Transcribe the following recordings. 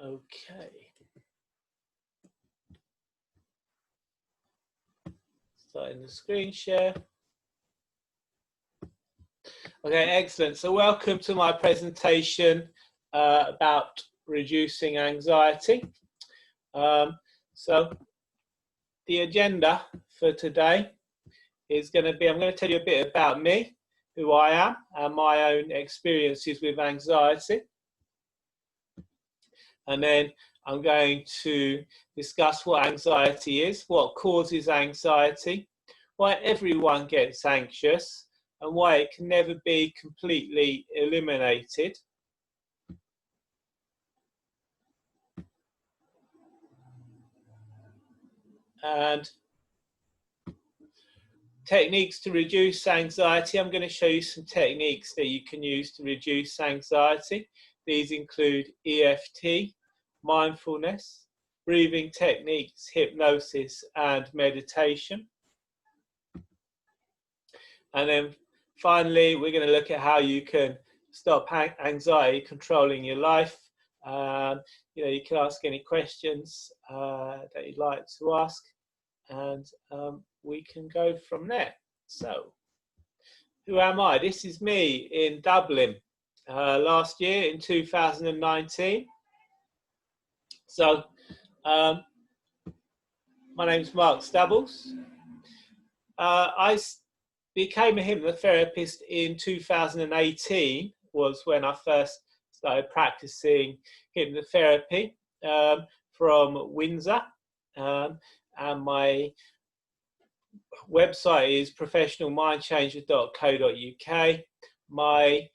Okay. Starting the screen share. Okay, excellent. So welcome to my presentation about reducing anxiety. So the agenda for today is going to be, I'm going to tell you a bit about me, who I am, and my own experiences with anxiety. And then I'm going to discuss what anxiety is, what causes anxiety, why everyone gets anxious, and why it can never be completely eliminated. And techniques to reduce anxiety. I'm going to show you some techniques that you can use to reduce anxiety. These include EFT, mindfulness, breathing techniques, hypnosis, and meditation. And then finally, we're going to look at how you can stop anxiety controlling your life. You can ask any questions that you'd like to ask, and we can go from there. So, who am I? This is me in Dublin last year in 2019. So, my name's Mark Stubbles. I became a hypnotherapist in 2018, was when I first started practicing hypnotherapy from Windsor. And my website is professionalmindchanger.co.uk. My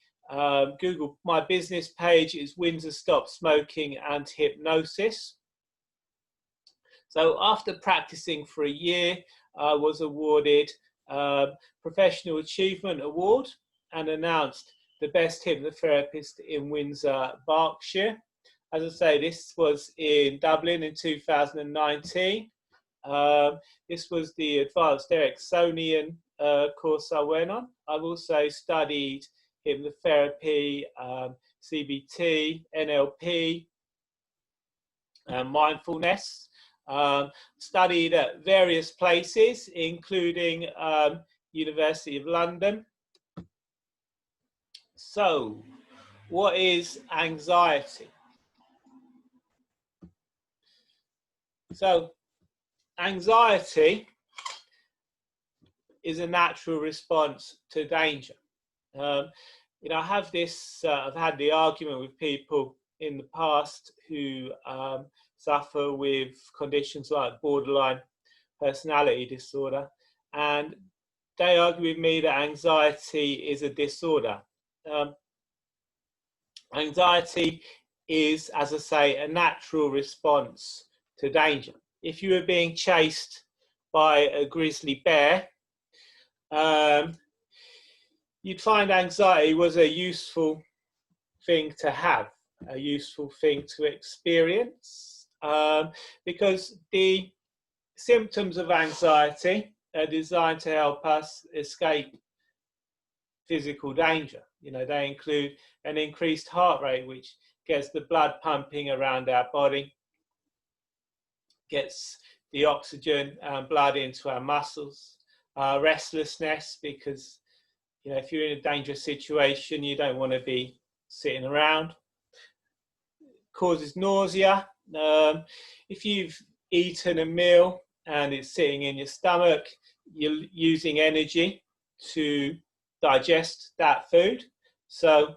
my business page is Windsor Stop Smoking and Hypnosis. So after practicing for a year, I was awarded Professional Achievement Award and announced the best hypnotherapist in Windsor, Berkshire. As I say, this was in Dublin in 2019. This was the Advanced Ericksonian course I went on. I've also studied hypnotherapy, CBT, NLP, and mindfulness. Studied at various places, including University of London. So, what is anxiety? So, anxiety is a natural response to danger. I have this, I've had the argument with people in the past who suffer with conditions like borderline personality disorder, and they argue with me that anxiety is a disorder. Anxiety is, as I say, a natural response to danger. If you were being chased by a grizzly bear, you'd find anxiety was a useful thing to have, a useful thing to experience, because the symptoms of anxiety are designed to help us escape physical danger. They include an increased heart rate, which gets the blood pumping around our body, gets the oxygen and blood into our muscles, restlessness, because if you're in a dangerous situation, you don't want to be sitting around. Causes nausea. If you've eaten a meal and it's sitting in your stomach, you're using energy to digest that food. So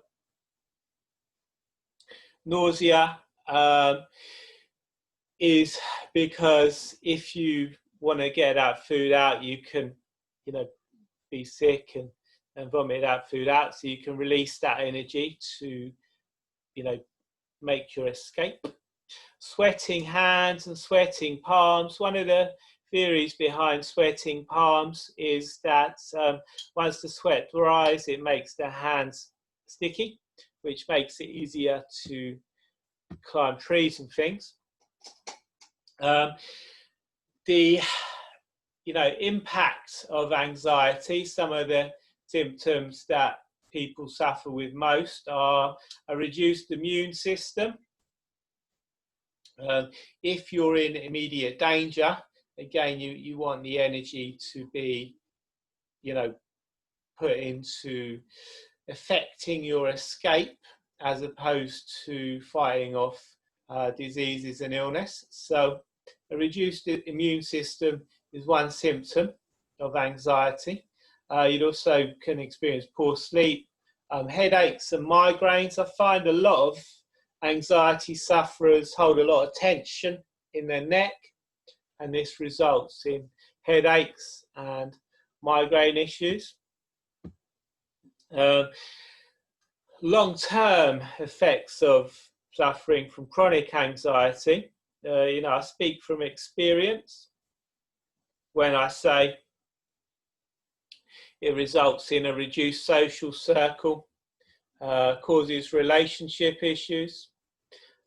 nausea is because if you want to get that food out, you can, be sick and vomit that food out, so you can release that energy to, make your escape. Sweating hands and sweating palms. One of the theories behind sweating palms is that once the sweat dries, it makes the hands sticky, which makes it easier to climb trees and things. The impact of anxiety, some of the symptoms that people suffer with most are a reduced immune system, If you're in immediate danger, again, you want the energy to be, put into affecting your escape as opposed to fighting off diseases and illness. So a reduced immune system is one symptom of anxiety. You'd also can experience poor sleep, headaches and migraines. I find a lot of anxiety sufferers hold a lot of tension in their neck, and this results in headaches and migraine issues. Long-term effects of suffering from chronic anxiety. I speak from experience when I say it results in a reduced social circle, causes relationship issues.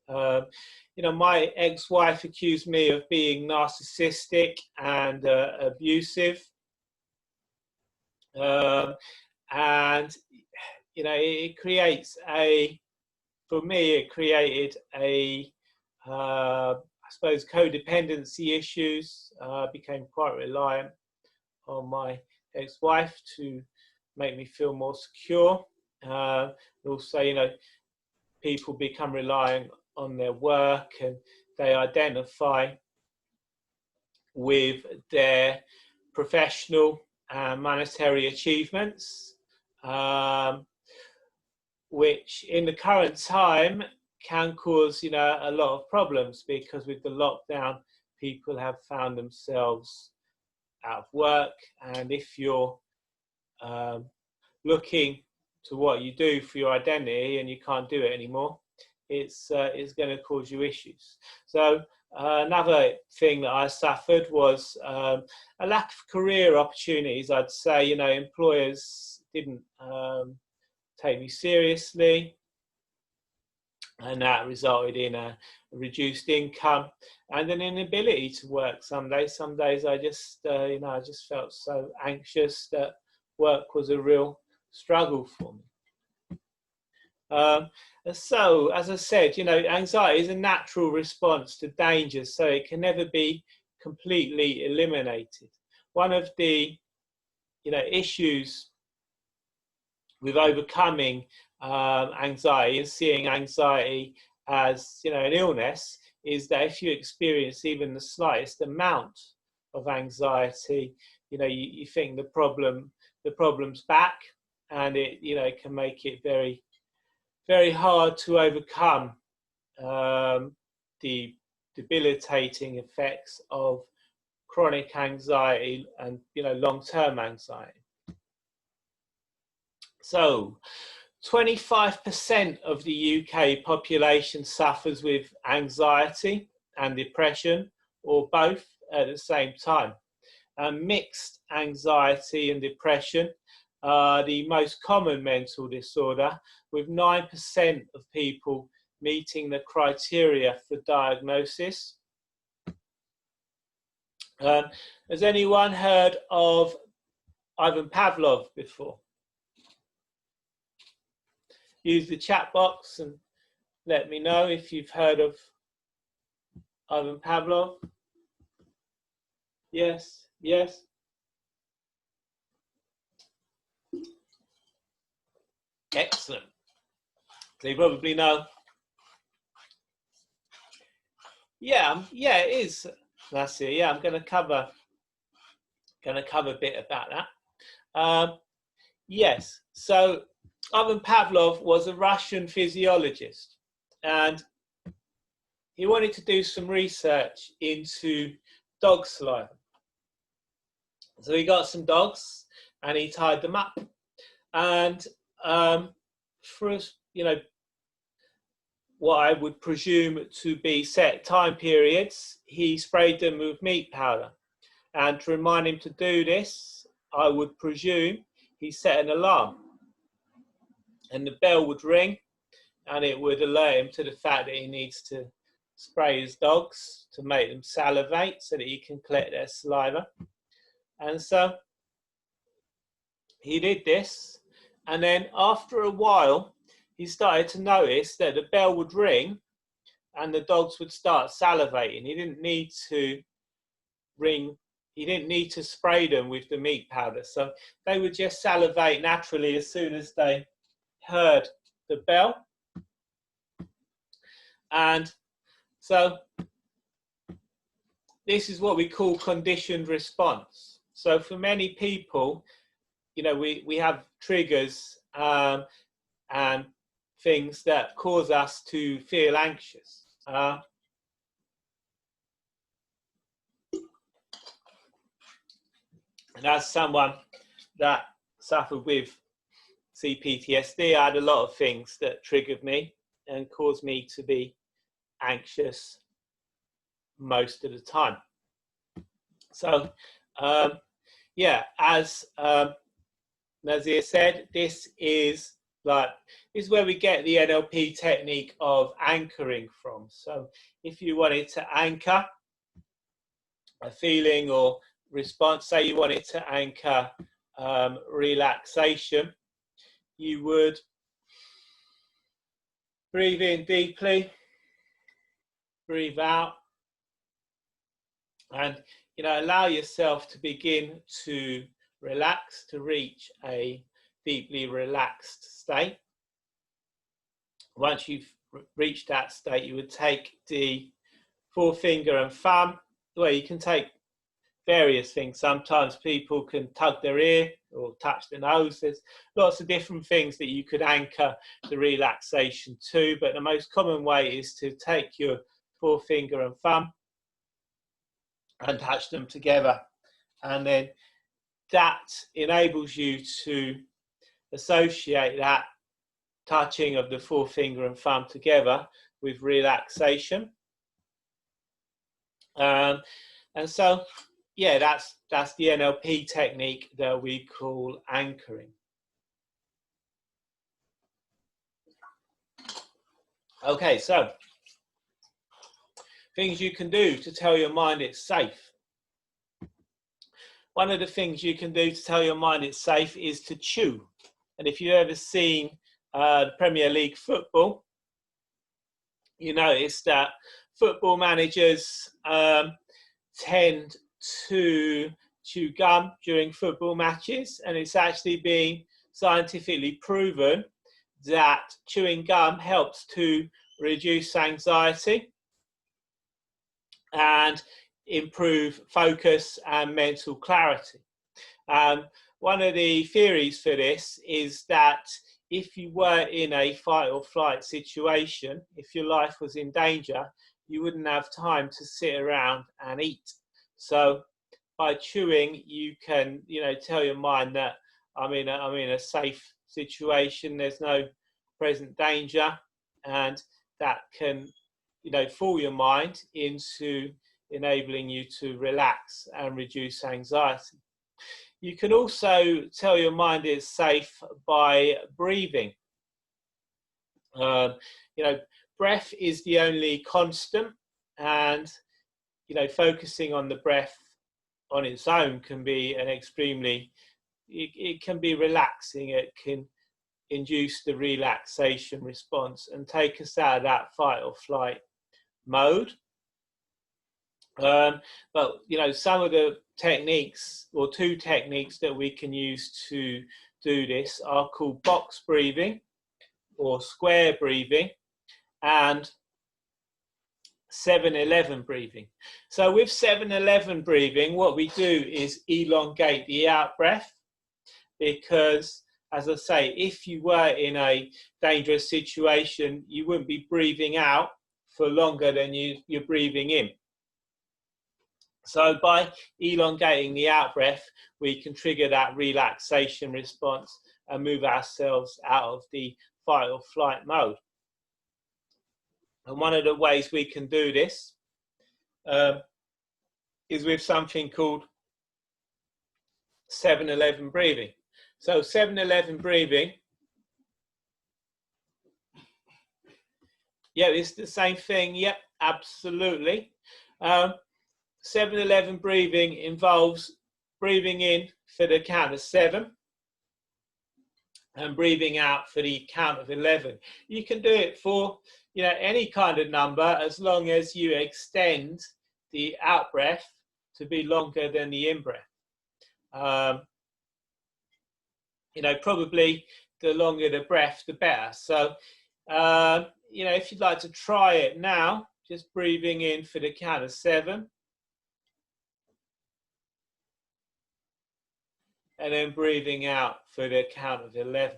My ex-wife accused me of being narcissistic and abusive. And it creates for me, it created I suppose, codependency issues. Became quite reliant on my ex-wife to make me feel more secure. Also, people become reliant on their work, and they identify with their professional and monetary achievements, which in the current time can cause, a lot of problems, because with the lockdown, people have found themselves out of work. And if you're looking to what you do for your identity and you can't do it anymore, it's going to cause you issues. So another thing that I suffered was a lack of career opportunities. I'd say, employers didn't take me seriously, and that resulted in a reduced income and an inability to work. Some days I just I just felt so anxious that work was a real struggle for me. So as I said, anxiety is a natural response to danger, so it can never be completely eliminated. One of the issues with overcoming anxiety and seeing anxiety as an illness is that if you experience even the slightest amount of anxiety, you think the problem's back, and it can make it very, very hard to overcome the debilitating effects of chronic anxiety and long-term anxiety. So 25% of the UK population suffers with anxiety and depression, or both at the same time. Mixed anxiety and depression are the most common mental disorder, with 9% of people meeting the criteria for diagnosis. Has anyone heard of Ivan Pavlov before? Use the chat box and let me know if you've heard of Ivan Pavlov. Yes, yes. Excellent. So you probably know. Yeah, it is. That's it. Yeah, I'm going to cover a bit about that. Yes. So Ivan Pavlov was a Russian physiologist, and he wanted to do some research into dog saliva. So he got some dogs and he tied them up, and for what I would presume to be set time periods, he sprayed them with meat powder. And to remind him to do this, I would presume he set an alarm, and the bell would ring, and it would alert him to the fact that he needs to spray his dogs to make them salivate so that he can collect their saliva. And so he did this, and then after a while he started to notice that the bell would ring and the dogs would start salivating. He didn't need to spray them with the meat powder. So they would just salivate naturally as soon as they heard the bell. And so this is what we call conditioned response. So for many people, you know, we have triggers and things that cause us to feel anxious. And as someone that suffered with CPTSD, I had a lot of things that triggered me and caused me to be anxious most of the time. So, yeah, as Nazir said, this is where we get the NLP technique of anchoring from. So if you wanted to anchor a feeling or response, say you wanted to anchor relaxation, you would breathe in deeply, breathe out, and allow yourself to begin to relax, to reach a deeply relaxed state. Once you've reached that state, you would take the forefinger and thumb. Well, you can take various things. Sometimes people can tug their ear or touch the nose. There's lots of different things that you could anchor the relaxation to, but the most common way is to take your forefinger and thumb and touch them together, and then that enables you to associate that touching of the forefinger and thumb together with relaxation. And so, yeah, that's the NLP technique that we call anchoring. Okay, so things you can do to tell your mind it's safe. One of the things you can do to tell your mind it's safe is to chew. And if you've ever seen Premier League football, you notice that football managers tend to chew gum during football matches, and it's actually been scientifically proven that chewing gum helps to reduce anxiety and improve focus and mental clarity. One of the theories for this is that if you were in a fight or flight situation, if your life was in danger, you wouldn't have time to sit around and eat. So by chewing, you can, tell your mind that I'm in a safe situation. There's no present danger, and that can, fool your mind into enabling you to relax and reduce anxiety. You can also tell your mind it's safe by breathing. Breath is the only constant, and focusing on the breath on its own can be an extremely, it can be relaxing. It can induce the relaxation response and take us out of that fight or flight mode. But some of the techniques, or two techniques that we can use to do this, are called box breathing or square breathing and 7-11 breathing. So with 7-11 breathing, what we do is elongate the out breath, because, as I say, if you were in a dangerous situation, you wouldn't be breathing out for longer than you're breathing in. So by elongating the out breath, we can trigger that relaxation response and move ourselves out of the fight or flight mode. And one of the ways we can do this is with something called 7-11 breathing. So 7-11 breathing, yeah, it's the same thing. Yep, absolutely. 7-11 breathing involves breathing in for the count of 7, and breathing out for the count of 11. You can do it for any kind of number, as long as you extend the out breath to be longer than the in breath. Probably the longer the breath, the better. So, if you'd like to try it now, just breathing in for the count of 7. And then breathing out for the count of 11.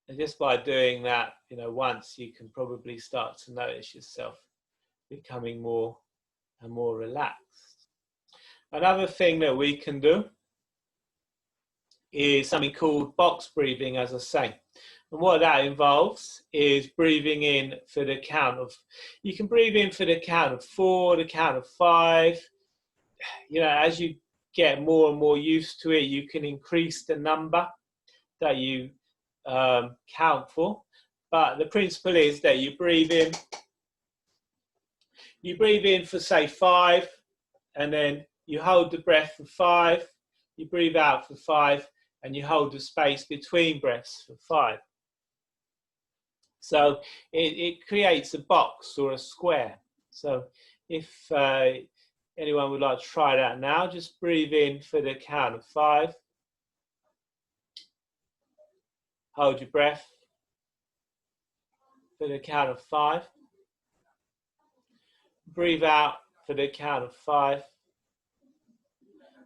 And just by doing that, once, you can probably start to notice yourself becoming more and more relaxed. Another thing that we can do is something called box breathing, as I say. And what that involves is breathing in for the count of, you can breathe in for the count of 4, the count of 5. As you get more and more used to it, you can increase the number that you count for. But the principle is that you breathe in for, say, 5, and then you hold the breath for 5, you breathe out for 5, and you hold the space between breaths for 5. So it creates a box or a square. So if anyone would like to try that now, just breathe in for the count of 5. Hold your breath for the count of 5. Breathe out for the count of 5.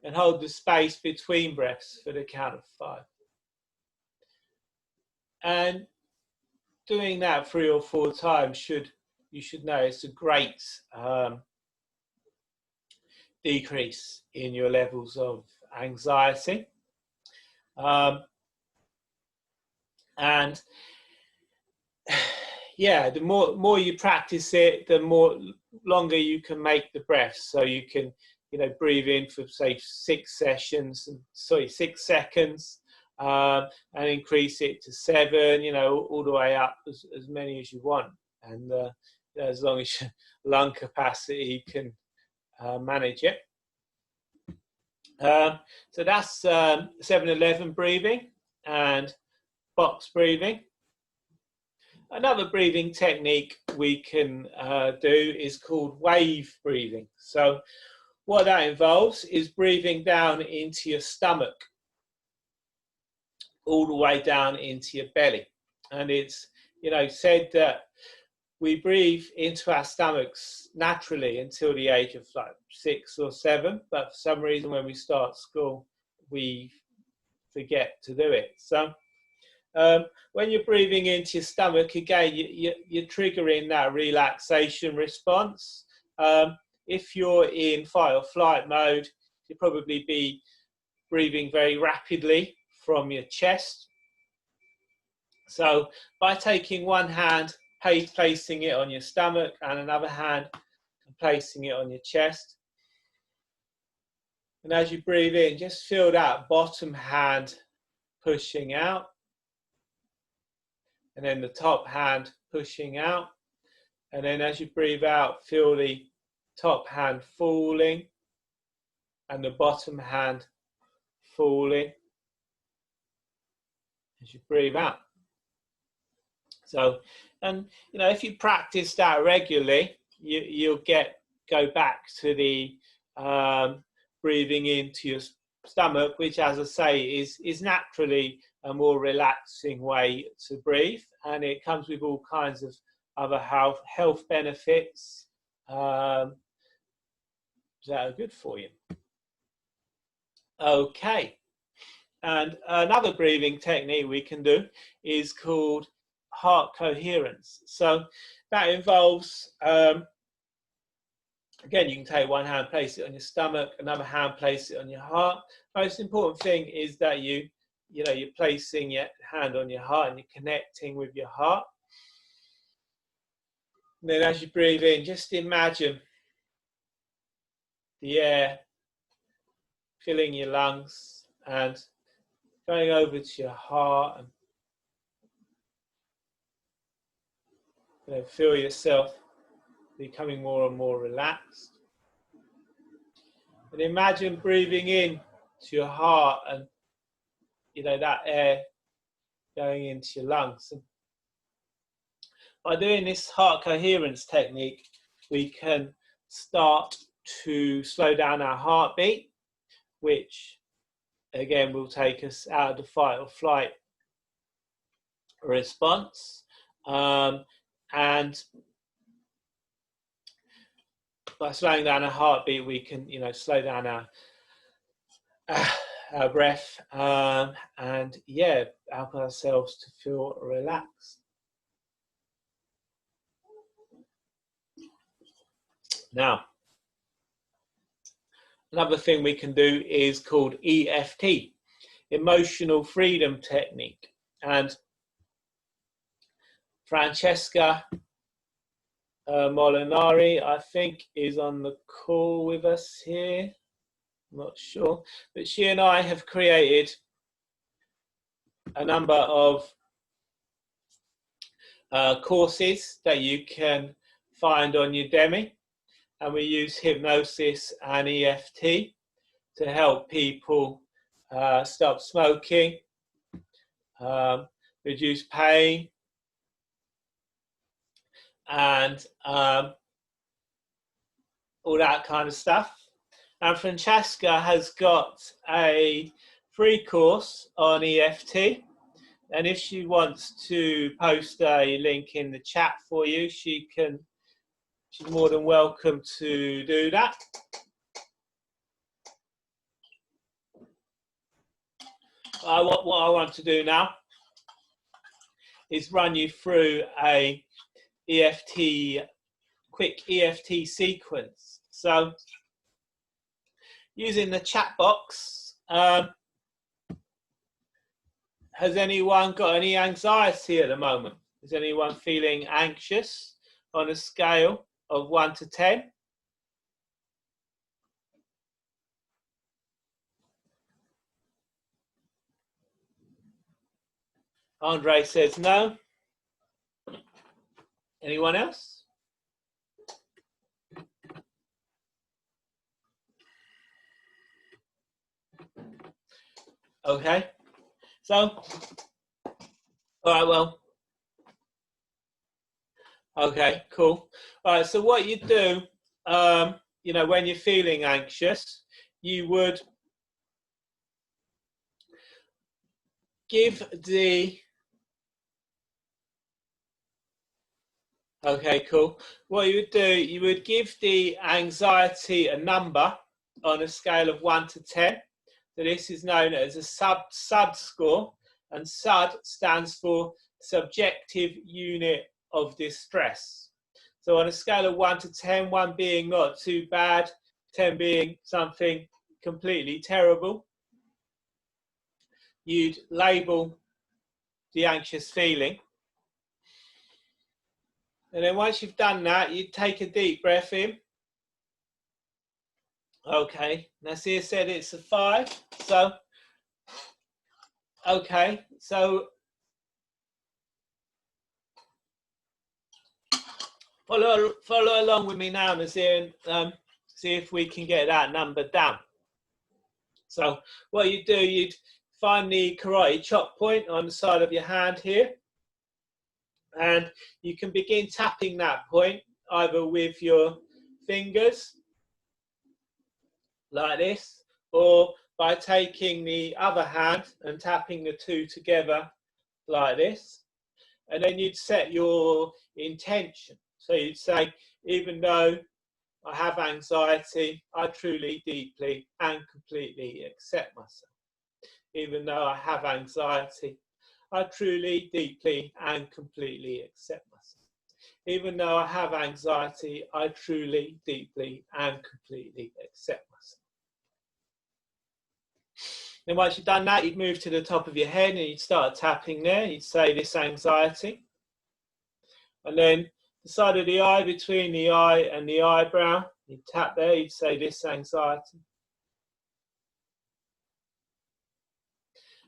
And hold the space between breaths for the count of 5. And doing that 3 or 4 times, you should notice a great decrease in your levels of anxiety. And the more you practice it, the more longer you can make the breath. So you can breathe in for, say, 6 seconds, and increase it to 7, all the way up as many as you want. And as long as your lung capacity can manage it. So that's 7-11 breathing and box breathing. Another breathing technique we can do is called wave breathing. So what that involves is breathing down into your stomach, all the way down into your belly. And it's, said that we breathe into our stomachs naturally until the age of 6 or 7, but for some reason when we start school, we forget to do it. So when you're breathing into your stomach, again, you're triggering that relaxation response. If you're in fight or flight mode, you'll probably be breathing very rapidly from your chest. So by taking one hand, placing it on your stomach, and another hand and placing it on your chest. And as you breathe in, just feel that bottom hand pushing out. And then the top hand pushing out. And then as you breathe out, feel the top hand falling and the bottom hand falling as you breathe out. So, and if you practice that regularly, you'll go back to the breathing into your stomach, which, as I say, is naturally a more relaxing way to breathe, and it comes with all kinds of other health benefits that are good for you. Okay, and another breathing technique we can do is called heart coherence. So that involves, again, you can take one hand, place it on your stomach, another hand, place it on your heart. Most important thing is that you're placing your hand on your heart and you're connecting with your heart. And then as you breathe in, just imagine the air filling your lungs and going over to your heart, and feel yourself becoming more and more relaxed. And imagine breathing in to your heart and, you know, that air going into your lungs. And by doing this heart coherence technique, we can start to slow down our heartbeat, which again will take us out of the fight or flight response. And by slowing down our heartbeat, we can, you know, slow down our breath, and yeah, help ourselves to feel relaxed. Now, another thing we can do is called EFT, Emotional Freedom Technique. And Francesca Molinari, I think, is on the call with us here. I'm not sure, but she and I have created a number of courses that you can find on Udemy, and we use hypnosis and EFT to help people stop smoking, reduce pain, and all that kind of stuff. And Francesca has got a free course on EFT, and if she wants to post a link in the chat for you, she's more than welcome to do that. What I want to do now is run you through a quick EFT sequence. So using the chat box, has anyone got any anxiety at the moment? Is anyone feeling anxious on a scale of 1 to 10? Andre says no. Anyone else? Okay. So, all right, well, okay, cool. All right, so what you do, you know, when you're feeling anxious, you would give the, okay, cool. What you would do, you would give the anxiety a number on a scale of 1 to 10. So this is known as a SUD score, and SUD stands for Subjective Unit of Distress. So on a scale of 1 to 10, 1 being not too bad, 10 being something completely terrible, you'd label the anxious feeling. And then once you've done that, you'd take a deep breath in. Okay, Nasir said it's a 5. So, okay, so follow along with me now, Nasir, and see if we can get that number down. So what you do, you'd find the karate chop point on the side of your hand here, and you can begin tapping that point either with your fingers like this, or by taking the other hand and tapping the two together like this. And then you'd set your intention. So you'd say, even though I have anxiety, I truly, deeply and completely accept myself. Even though I have anxiety, I truly, deeply and completely accept myself. Even though I have anxiety, I truly, deeply and completely accept myself. Then once you've done that, you'd move to the top of your head and you'd start tapping there. You'd say this anxiety. And then the side of the eye, between the eye and the eyebrow, you'd tap there, you'd say this anxiety.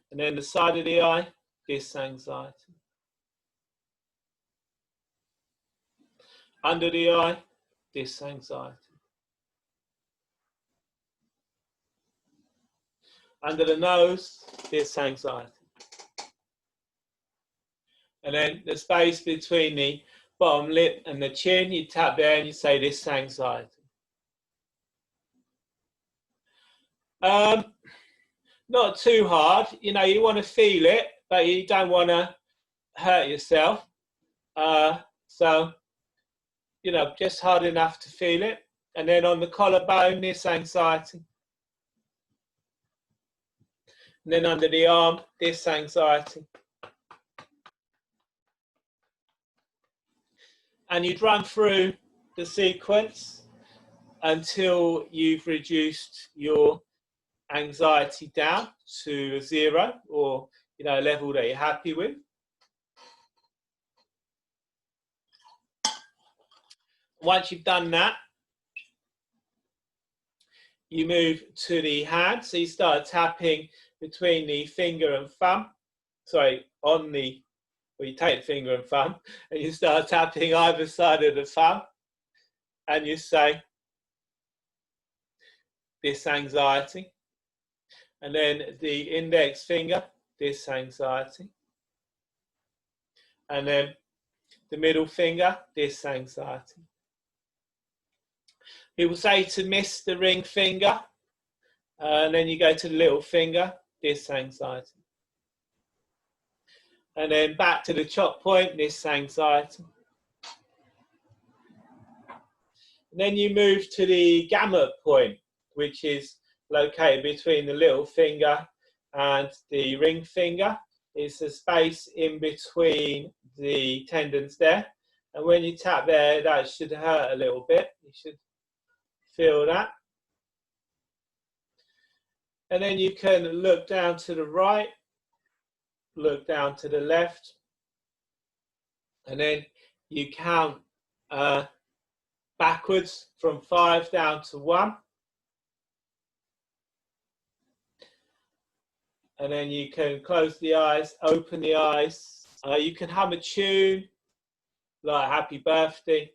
And then the side of the eye, this anxiety. Under the eye, this anxiety. Under the nose, this anxiety. And then the space between the bottom lip and the chin, you tap there and you say this anxiety. Not too hard, you know, you want to feel it, but you don't want to hurt yourself. So, you know, just hard enough to feel it. And then on the collarbone, this anxiety. And then under the arm, this anxiety. And you'd run through the sequence until you've reduced your anxiety down to 0, or, you know, a level that you're happy with. Once you've done that, you move to the hand. So you start tapping between the finger and thumb. Sorry, on the, well, you take the finger and thumb, and you start tapping either side of the thumb, and you say, this anxiety. And then the index finger, this anxiety. And then the middle finger, this anxiety. People say to miss the ring finger, and then you go to the little finger, this anxiety. And then back to the chop point, this anxiety. And then you move to the gamut point, which is located between the little finger and the ring finger. It's a space in between the tendons there. And when you tap there, that should hurt a little bit. You should feel that. And then you can look down to the right, look down to the left, and then you count backwards from 5 down to 1. And then you can close the eyes, open the eyes. You can hum a tune like Happy Birthday.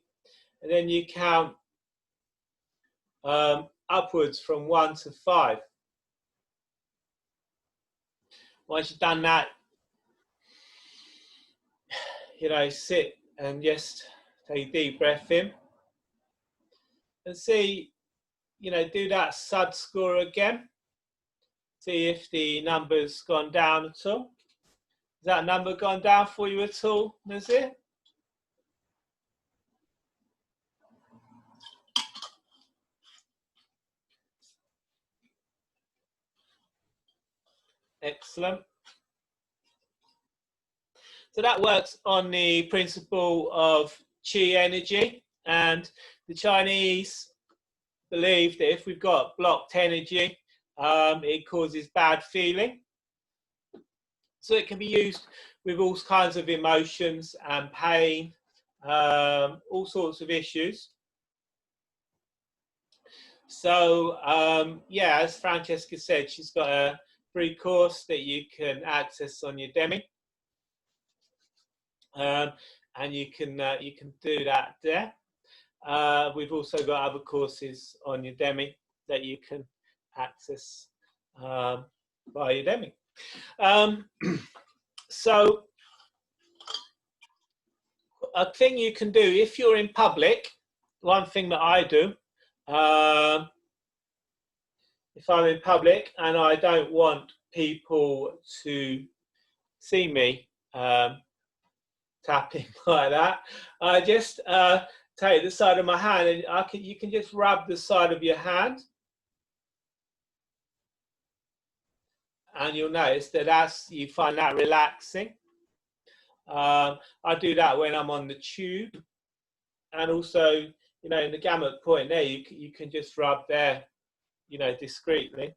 And then you count upwards from 1 to 5. Once you've done that, you know, sit and just take a deep breath in. And see, you know, do that SUD score again. See if the number's gone down at all. Has that number gone down for you at all, Nazir? Excellent. So that works on the principle of qi energy, and the Chinese believe that if we've got blocked energy, it causes bad feeling. So it can be used with all kinds of emotions and pain, all sorts of issues. So yeah, as Francesca said, she's got a free course that you can access on Udemy, and you can do that there. We've also got other courses on Udemy that you can access via Udemy. So a thing you can do if you're in public, one thing that I do, if I'm in public and I don't want people to see me tapping like that, I just take the side of my hand, and you can just rub the side of your hand, and you'll notice that you find that relaxing. I do that when I'm on the tube, and also, you know, in the gamut point there, you can just rub there, you know, discreetly.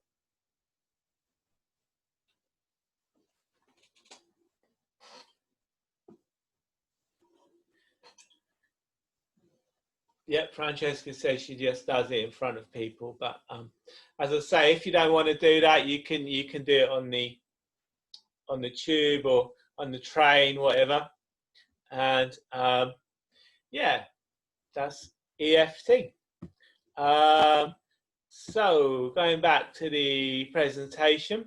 Yeah, Francesca says she just does it in front of people, but as I say, if you don't want to do that, you can do it on the tube or on the train, whatever. And yeah, that's EFT. So going back to the presentation.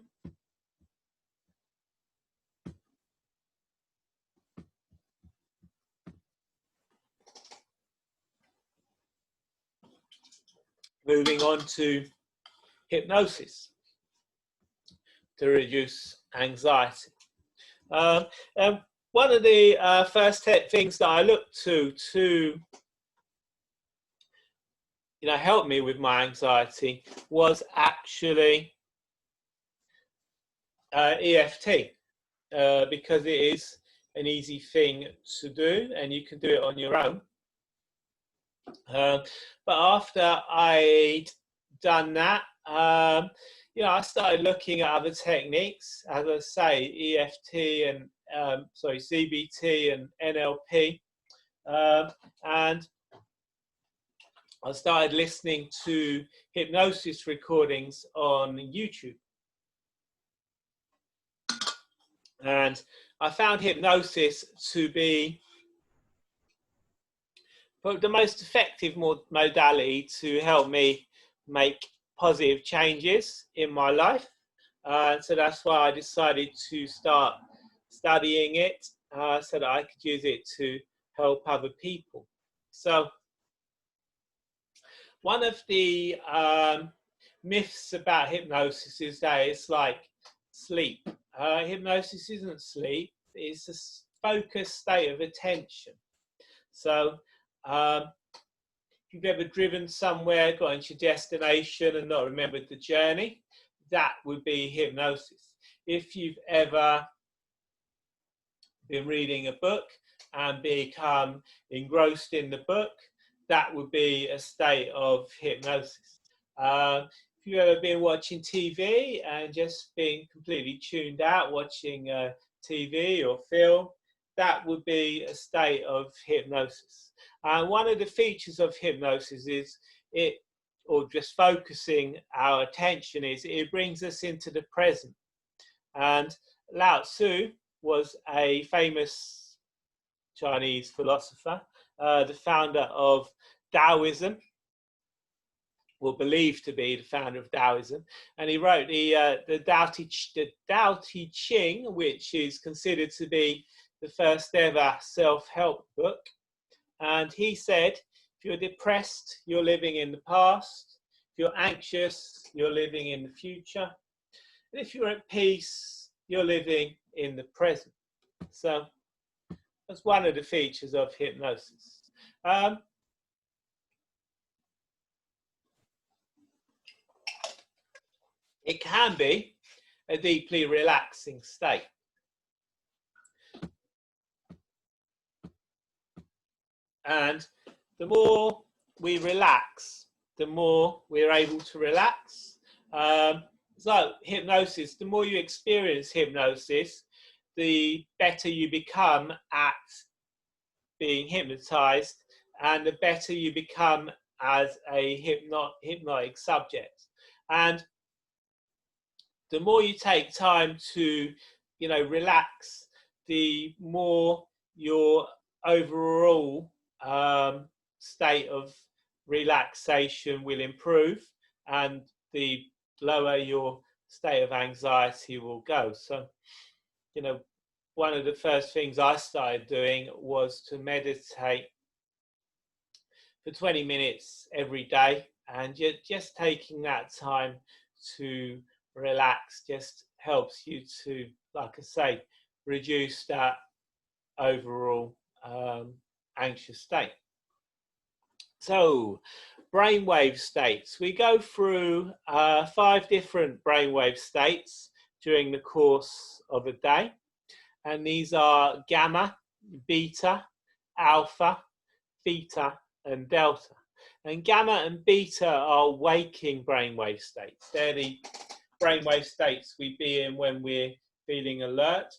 Moving on to hypnosis to reduce anxiety. One of the first things that I looked to help me with my anxiety was actually EFT, because it is an easy thing to do and you can do it on your own. But after I'd done that, I started looking at other techniques, as I say, EFT and CBT and NLP, and I started listening to hypnosis recordings on YouTube. And I found hypnosis to be the most effective modality to help me make positive changes in my life. So that's why I decided to start studying it, so that I could use it to help other people. So one of the myths about hypnosis is that it's like sleep. Hypnosis isn't sleep, it's a focused state of attention. So if you've ever driven somewhere, got into your destination and not remembered the journey, that would be hypnosis. If you've ever been reading a book and become engrossed in the book, that would be a state of hypnosis. If you've ever been watching TV and just being completely tuned out, watching TV or film, that would be a state of hypnosis. And one of the features of hypnosis is just focusing our attention, is it brings us into the present. And Lao Tzu was a famous Chinese philosopher, the founder of Taoism, or believed to be the founder of Taoism, and he wrote the Tao Te Ching, which is considered to be the first ever self-help book. And he said, if you're depressed, you're living in the past. If you're anxious, you're living in the future. And if you're at peace, you're living in the present. So that's one of the features of hypnosis. It can be a deeply relaxing state. And the more we relax, the more we're able to relax. So hypnosis, the more you experience hypnosis, the better you become at being hypnotized, and the better you become as a hypnotic subject. And the more you take time to, relax, the more your overall state of relaxation will improve, and the lower your state of anxiety will go. So, one of the first things I started doing was to meditate for 20 minutes every day, and just taking that time to relax just helps you to, like I say, reduce that overall anxious state. So, brainwave states. We go through 5 different brainwave states during the course of a day. And these are gamma, beta, alpha, theta, and delta. And gamma and beta are waking brainwave states. They're the brainwave states we be in when we're feeling alert.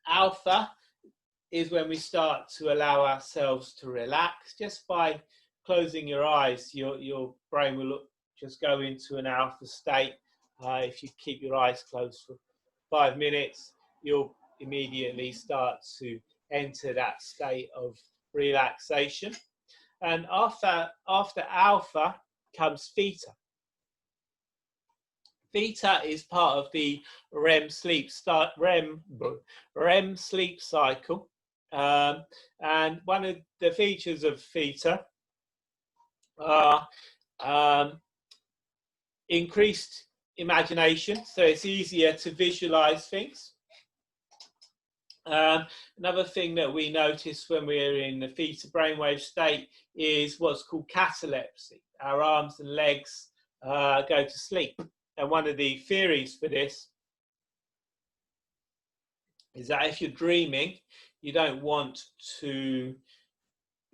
Alpha is when we start to allow ourselves to relax. Just by closing your eyes, your brain will just go into an alpha state. If you keep your eyes closed for 5 minutes, you'll immediately start to enter that state of relaxation. And after alpha, comes theta. Theta is part of the REM sleep cycle, and one of the features of theta are increased imagination, so it's easier to visualize things. Another thing that we notice when we're in the theta brainwave state is what's called catalepsy. Our arms and legs go to sleep. And one of the theories for this is that if you're dreaming, you don't want to,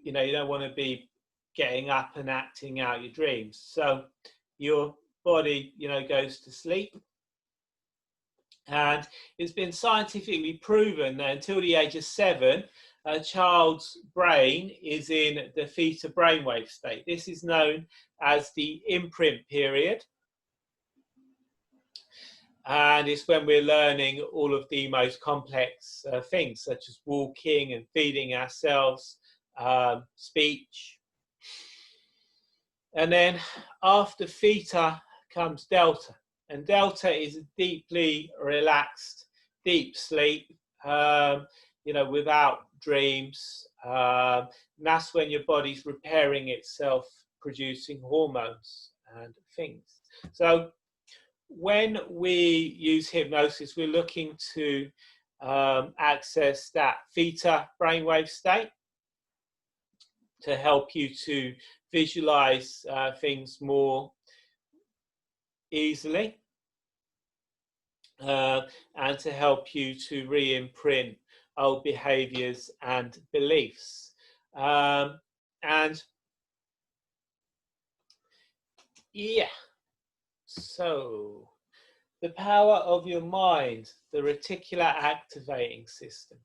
you don't want to be getting up and acting out your dreams. So your body, goes to sleep. And it's been scientifically proven that until the age of 7, a child's brain is in the theta brainwave state. This is known as the imprint period. And it's when we're learning all of the most complex things, such as walking and feeding ourselves, speech. And then after theta comes delta. And delta is a deeply relaxed, deep sleep, without dreams. And that's when your body's repairing itself, producing hormones and things. So when we use hypnosis, we're looking to access that theta brainwave state to help you to visualize things more easily, and to help you to re-imprint old behaviors and beliefs. And yeah, so the power of your mind, the reticular activating system.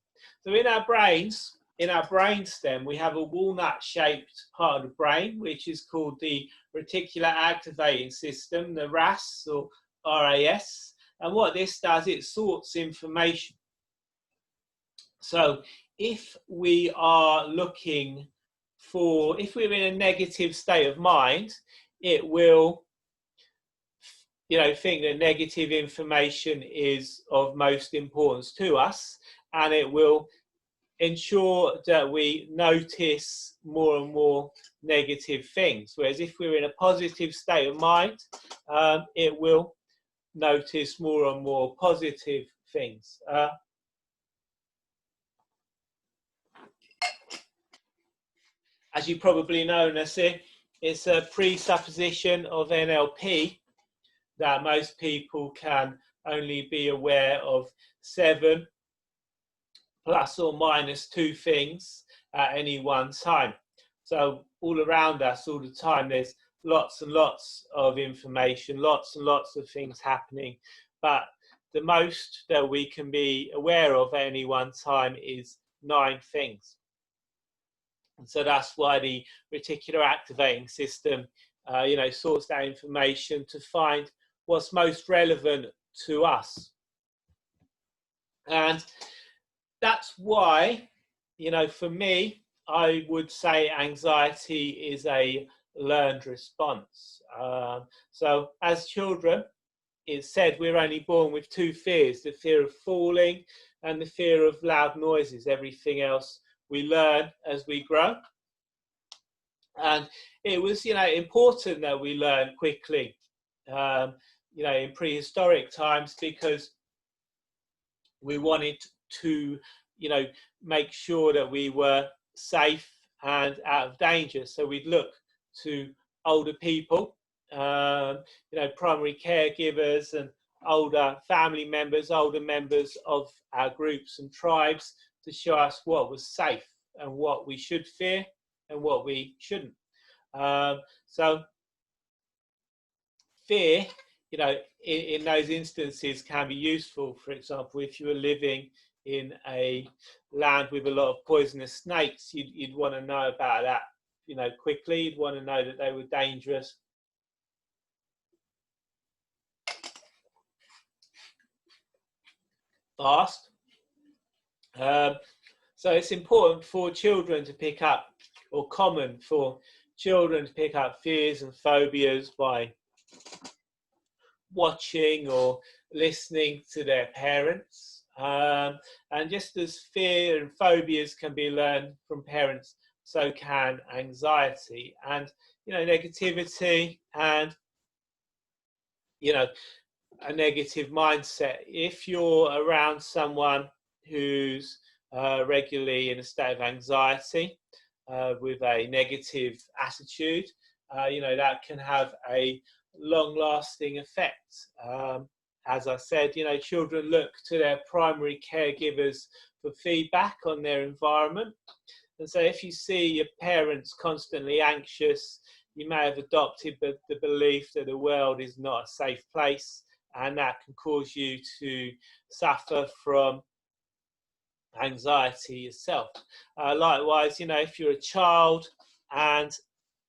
So in our brains, in our brainstem, we have a walnut-shaped part of the brain, which is called the reticular activating system, the RAS or RAS. And what this does, it sorts information. So if we are looking for, if we're in a negative state of mind, it will, think that negative information is of most importance to us, and it will ensure that we notice more and more negative things. Whereas if we're in a positive state of mind, it will notice more and more positive things. As you probably know, Nasir, it's a presupposition of NLP that most people can only be aware of 7 plus or minus 2 things at any one time. So all around us all the time, there's lots and lots of information, lots and lots of things happening. But the most that we can be aware of at any one time is 9 things. And so that's why the reticular activating system, sorts that information to find what's most relevant to us. And that's why, for me, I would say anxiety is a learned response. So as children, it's said we're only born with 2 fears, the fear of falling and the fear of loud noises. Everything else we learn as we grow. And it was, important that we learn quickly, in prehistoric times, because we wanted to, make sure that we were safe and out of danger. So we'd look to older people, primary caregivers and older family members, older members of our groups and tribes, to show us what was safe and what we should fear and what we shouldn't. So fear, in those instances can be useful. For example, if you were living in a land with a lot of poisonous snakes, you'd want to know about that, quickly. You'd want to know that they were dangerous. Fast. So it's important for children to pick up, or common for children to pick up fears and phobias by watching or listening to their parents. And just as fear and phobias can be learned from parents, so can anxiety and, negativity and, a negative mindset. If you're around someone who's regularly in a state of anxiety with a negative attitude, that can have a long-lasting effect. As I said, children look to their primary caregivers for feedback on their environment. And so if you see your parents constantly anxious, you may have adopted the belief that the world is not a safe place, and that can cause you to suffer from anxiety yourself. Likewise, if you're a child, and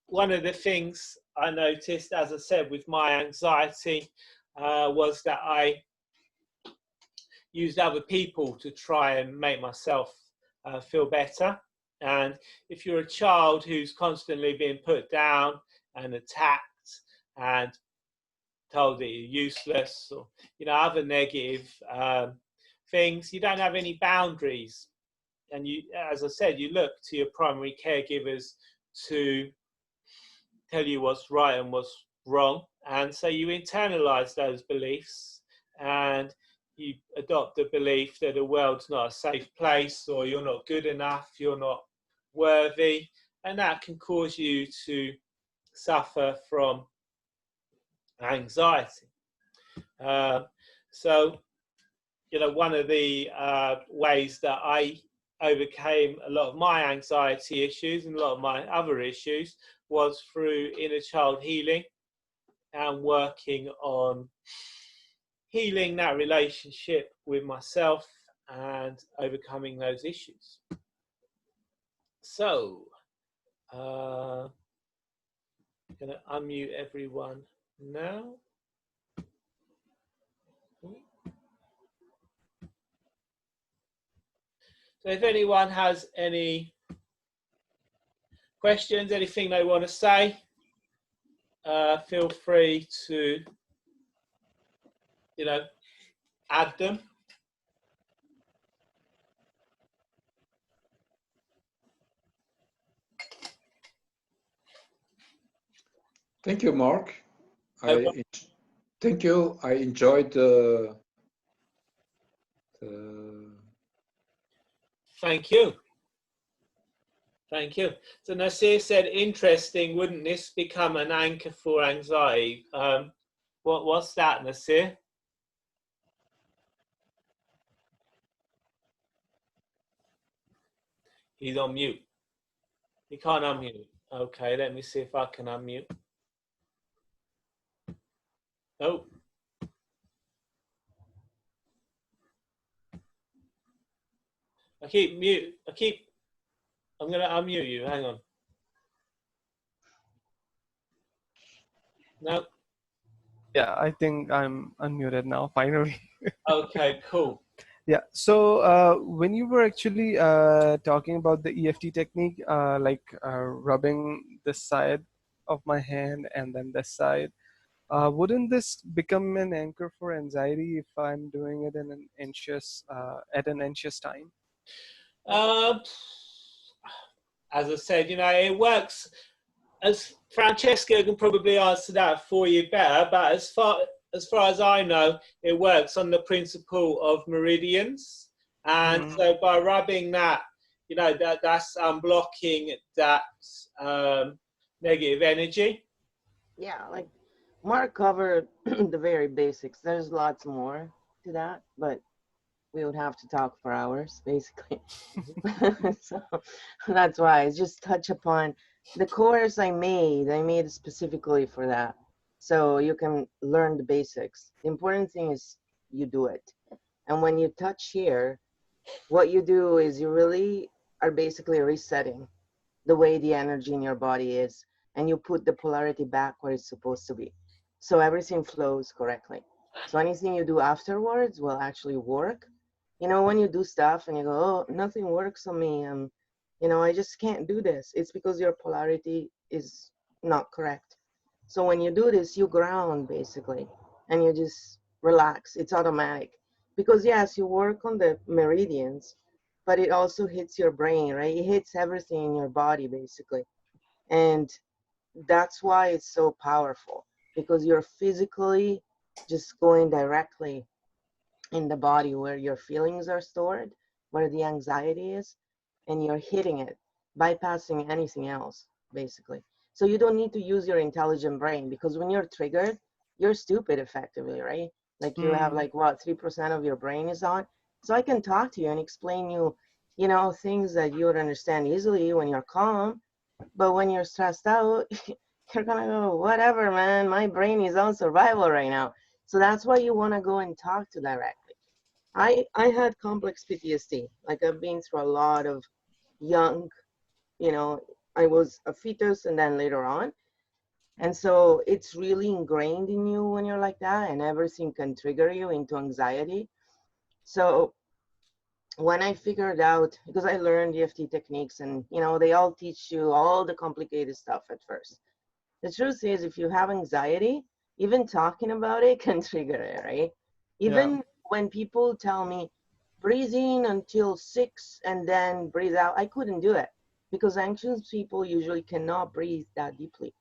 one of the things I noticed, as I said, with my anxiety was that I used other people to try and make myself feel better. And if you're a child who's constantly being put down and attacked and told that you're useless, or other negative things, you don't have any boundaries. And you, as I said, you look to your primary caregivers to tell you what's right and what's wrong. And so you internalize those beliefs and you adopt the belief that the world's not a safe place, or you're not good enough, you're not worthy, and that can cause you to suffer from anxiety. So, one of the ways that I overcame a lot of my anxiety issues and a lot of my other issues was through inner child healing and working on healing that relationship with myself and overcoming those issues. So, I'm going to unmute everyone now. So if anyone has any questions, anything they want to say, feel free to, add them. Thank you, Mark. Thank you. I enjoyed the Thank you. Thank you. So Nasir said, interesting, wouldn't this become an anchor for anxiety? What's that, Nasir? He's on mute. He can't unmute. Okay, let me see if I can unmute. Oh. I'm going to unmute you. Hang on. No. Yeah, I think I'm unmuted now, finally. Okay, cool. Yeah, so when you were actually talking about the EFT technique, rubbing this side of my hand and then this side, wouldn't this become an anchor for anxiety if I'm doing it in an anxious, at an anxious time? As I said, it works. As Francesca can probably answer that for you better, but as far as I know, it works on the principle of meridians, and so by rubbing that, that's unblocking that negative energy. Yeah, like Mark covered the very basics. There's lots more to that, but we would have to talk for hours, basically. So that's why I just touch upon the course I made specifically for that. So you can learn the basics. The important thing is you do it. And when you touch here, what you do is you really are basically resetting the way the energy in your body is, and you put the polarity back where it's supposed to be. So everything flows correctly. So anything you do afterwards will actually work. When you do stuff and you go, oh, nothing works on me, I just can't do this. It's because your polarity is not correct. So when you do this, you ground basically, and you just relax. It's automatic. Because yes, you work on the meridians, but it also hits your brain, right? It hits everything in your body basically. And that's why it's so powerful, because you're physically just going directly in the body where your feelings are stored, where the anxiety is, and you're hitting it, bypassing anything else, basically. So you don't need to use your intelligent brain, because when you're triggered, you're stupid effectively, right? Like you have like what, 3% of your brain is on. So I can talk to you and explain you, you know, things that you would understand easily when you're calm. But when you're stressed out, you're gonna go, whatever, man, my brain is on survival right now. So that's why you wanna go and talk to directly. I had complex PTSD. Like I've been through a lot of young, you know, I was a fetus and then later on. And so it's really ingrained in you when you're like that, and everything can trigger you into anxiety. So when I figured out, because I learned EFT techniques and, you know, they all teach you all the complicated stuff at first. The truth is, if you have anxiety, even talking about it can trigger it, right? Even when people tell me, breathe in until 6 and then breathe out, I couldn't do it because anxious people usually cannot breathe that deeply.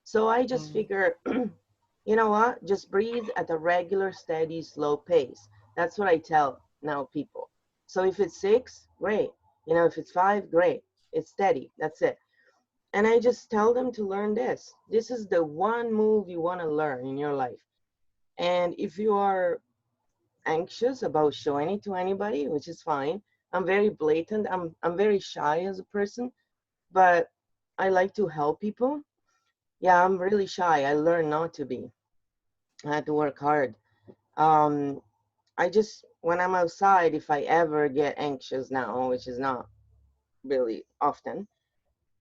So I just figure, you know what? Just breathe at a regular, steady, slow pace. That's what I tell now people. So if it's 6, great. You know, if it's 5, great. It's steady. That's it. And I just tell them to learn this. This is the one move you want to learn in your life. And if you are anxious about showing it to anybody, which is fine, I'm very blatant. I'm very shy as a person, but I like to help people. Yeah, I'm really shy. I learned not to be. I had to work hard. Um, I just, when I'm outside, if I ever get anxious now, which is not really often,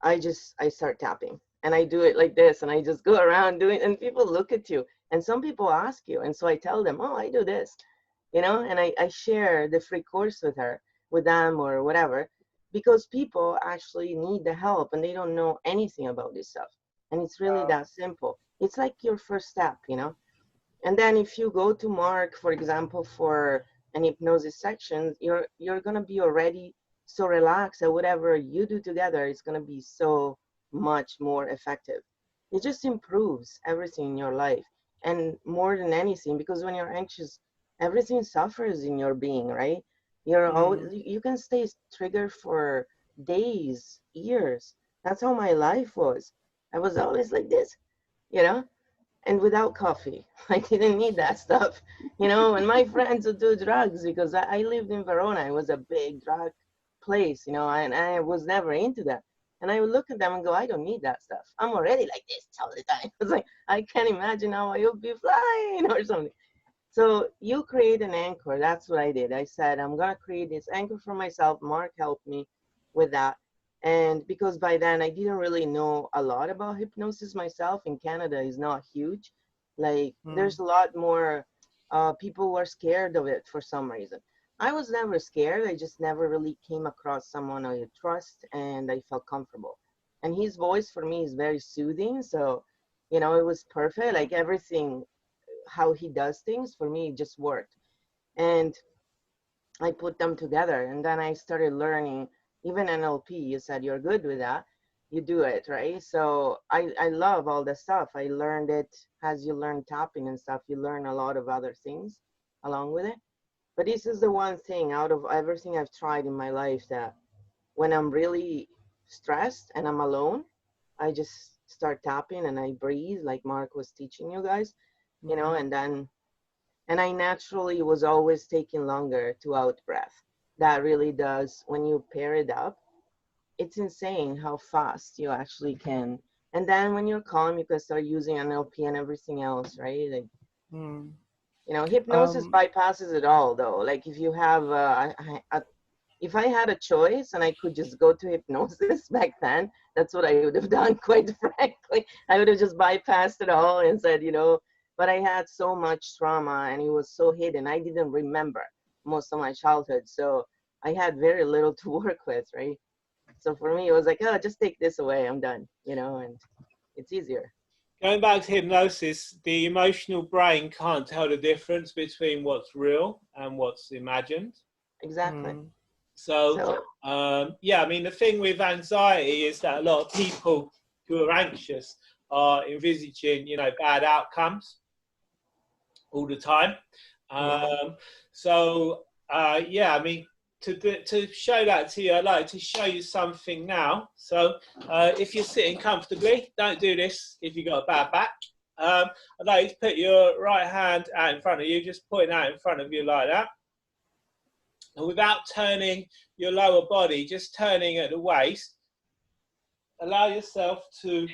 I start tapping and I do it like this and I just go around doing, and people look at you and some people ask you. And so I tell them, oh, I do this, you know, and I share the free course with them or whatever, because people actually need the help and they don't know anything about this stuff. And it's really that simple. It's like your first step, you know? And then if you go to Mark, for example, for an hypnosis section, you're gonna be already so relaxed that whatever you do together is gonna be so much more effective. It just improves everything in your life. And more than anything, because when you're anxious, everything suffers in your being, right? You're always, you can stay triggered for days, years. That's how my life was. I was always like this, you know? And without coffee. I didn't need that stuff, you know. And my friends would do drugs because I lived in Verona. It was a big drug place, you know, and I was never into that. And I would look at them and go, I don't need that stuff. I'm already like this all the time. It's like, I can't imagine how I would be flying or something. So you create an anchor. That's what I did. I said, I'm going to create this anchor for myself. Mark helped me with that. And because by then I didn't really know a lot about hypnosis myself. In Canada is not huge. Like there's a lot more people who are scared of it for some reason. I was never scared. I just never really came across someone I trust and I felt comfortable. And his voice for me is very soothing. So, you know, it was perfect. Like everything, how he does things for me just worked. And I put them together and then I started learning even NLP. You said you're good with that, you do it, right? So I love all the stuff. I learned it as you learn tapping and stuff. You learn a lot of other things along with it. But this is the one thing out of everything I've tried in my life that when I'm really stressed and I'm alone, I just start tapping and I breathe like Mark was teaching you guys, you know, and then and I naturally was always taking longer to out breath. That really does, when you pair it up, it's insane how fast you actually can. And then when you're calm, you can start using NLP and everything else, right? Like, you know, hypnosis bypasses it all though. Like if you have, if I had a choice and I could just go to hypnosis back then, that's what I would have done, quite frankly. I would have just bypassed it all and said, you know, but I had so much trauma and it was so hidden. I didn't remember most of my childhood. So I had very little to work with, right? So for me, it was like, oh, just take this away. I'm done, you know, and it's easier. Going back to hypnosis, the emotional brain can't tell the difference between what's real and what's imagined. Exactly. So yeah, I mean, the thing with anxiety is that a lot of people who are anxious are envisaging, you know, bad outcomes all the time. Yeah, I mean, to show that to you, I'd like to show you something now. So if you're sitting comfortably, don't do this if you've got a bad back. I'd like you to put your right hand out in front of you, just point out in front of you like that. And without turning your lower body, just turning at the waist, allow yourself to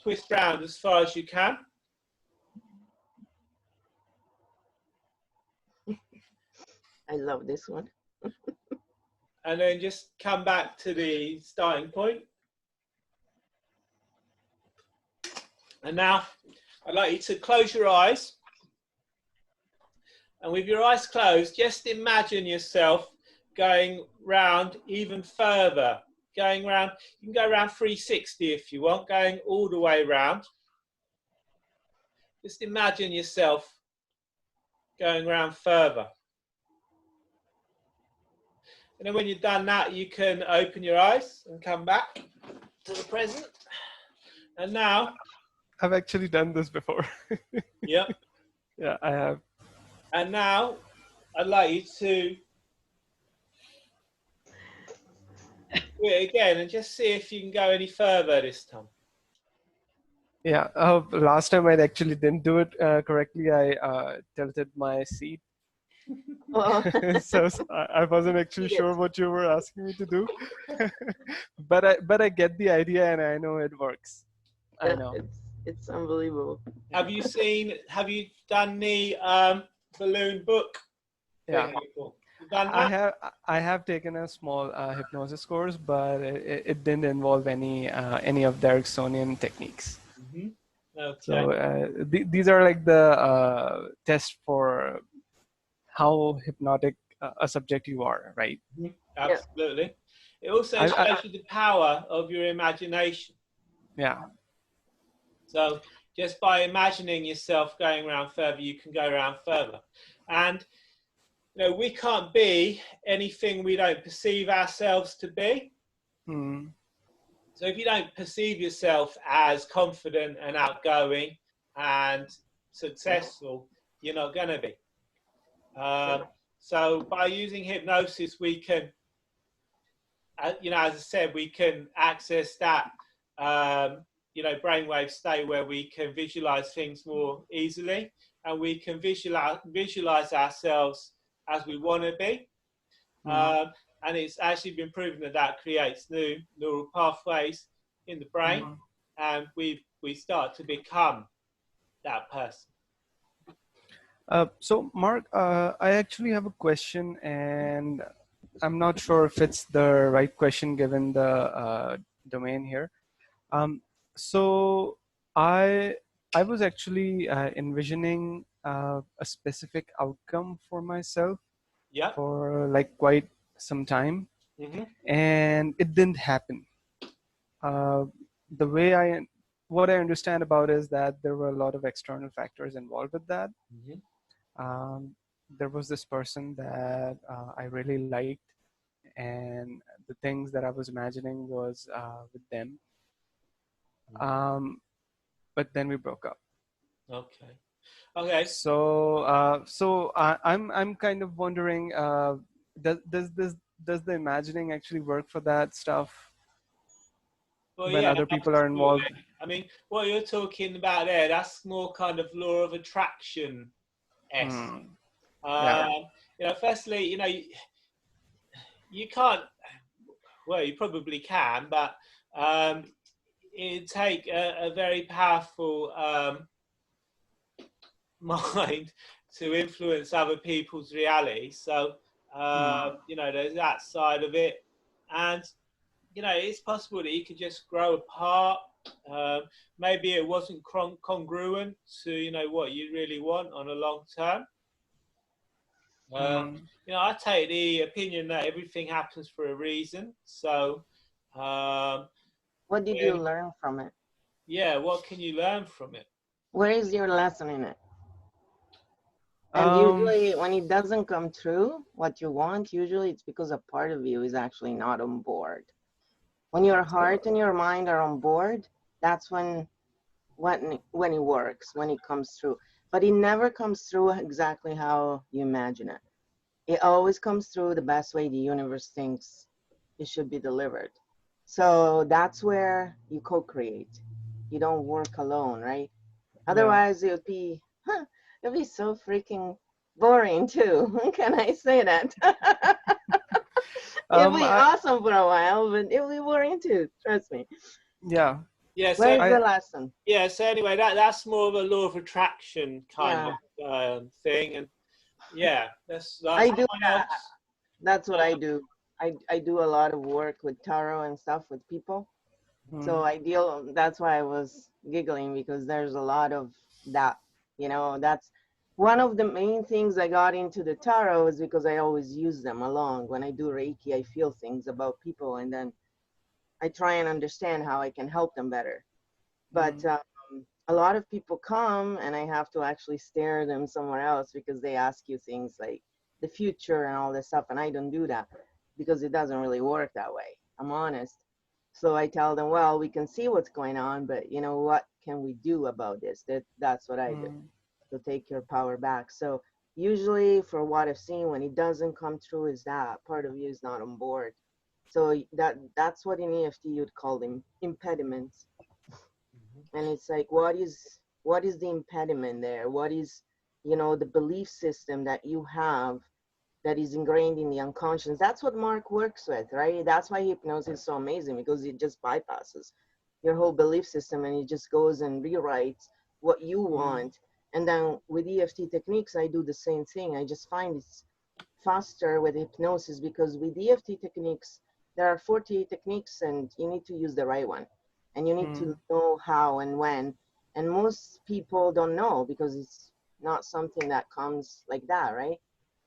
twist round as far as you can. I love this one. And then just come back to the starting point. And now I'd like you to close your eyes. And with your eyes closed, just imagine yourself going round even further. Going round, you can go around 360 if you want, going all the way round. Just imagine yourself going round further. And then when you've done that, you can open your eyes and come back to the present. And now... I've actually done this before. Yeah. Yeah, I have. And now I'd like you to do it again and just see if you can go any further this time. Yeah, last time I actually didn't do it correctly. I tilted my seat. So I wasn't actually sure what you were asking me to do. but I get the idea and I know it works. I know. It's unbelievable. Have you done the balloon book? Yeah. You've done that? I have taken a small hypnosis course, but it didn't involve any of the Ericksonian techniques. Mm-hmm. Okay. So these are like the tests for how hypnotic a subject you are, right? Mm-hmm. Absolutely. It also shows you the power of your imagination. Yeah. So just by imagining yourself going around further, you can go around further. And you know, we can't be anything we don't perceive ourselves to be. So if you don't perceive yourself as confident and outgoing and successful, you're not going to be. So by using hypnosis, we can, you know, as I said, we can access that, you know, brainwave state where we can visualize things more easily, and we can visualize ourselves as we want to be. And it's actually been proven that that creates new neural pathways in the brain, and we start to become that person. So Mark, I actually have a question, and I'm not sure if it's the right question given the domain here. So I was actually envisioning a specific outcome for myself for like quite some time, and it didn't happen. The way what I understand about is that there were a lot of external factors involved with that. There was this person that I really liked, and the things that I was imagining was with them. But then we broke up. Okay. So I'm kind of wondering, does the imagining actually work for that stuff? Well, when other people are involved? I mean, what you're talking about there, that's more kind of law of attraction. You know, firstly, you know, you can't, well, you probably can, but it'd take a very powerful mind to influence other people's reality. So, you know, there's that side of it. And, you know, it's possible that you could just grow apart. Maybe it wasn't congruent to, you know, what you really want on a long term. You know, I take the opinion that everything happens for a reason. So What did you learn from it? Yeah, what can you learn from it? Where is your lesson in it? And Um, usually when it doesn't come true, what you want, usually it's because a part of you is actually not on board. When your heart and your mind are on board, that's when it works, when it comes through. But it never comes through exactly how you imagine it. It always comes through the best way the universe thinks it should be delivered. So that's where you co-create. You don't work alone, right? Otherwise, it'd be so freaking boring too. Can I say that? It'd be awesome for a while, but it'll be boring too. Trust me. yeah. Yeah, so Where's the lesson? yeah, so anyway, that's more of a law of attraction kind of thing, and yeah, that's like I do someone else. That's what I do. I do a lot of work with tarot and stuff with people. So that's why I was giggling, because there's a lot of that, that's one of the main things I got into the tarot, is because I always use them along. When I do Reiki, I feel things about people, and then I try and understand how I can help them better. But a lot of people come and I have to actually steer them somewhere else, because they ask you things like the future and all this stuff. And I don't do that because it doesn't really work that way. I'm honest. So I tell them, well, we can see what's going on, but what can we do about this? That's what I do. So take your power back. So usually, for what I've seen, when it doesn't come true, is that part of you is not on board. So that's what in EFT you'd call them impediments. And it's like, what is the impediment there? What is, the belief system that you have that is ingrained in the unconscious? That's what Mark works with, right? That's why hypnosis is so amazing, because it just bypasses your whole belief system, and it just goes and rewrites what you want. And then with EFT techniques, I do the same thing. I just find it's faster with hypnosis, because with EFT techniques, there are 48 techniques, and you need to use the right one. And you need to know how and when. And most people don't know, because it's not something that comes like that, right?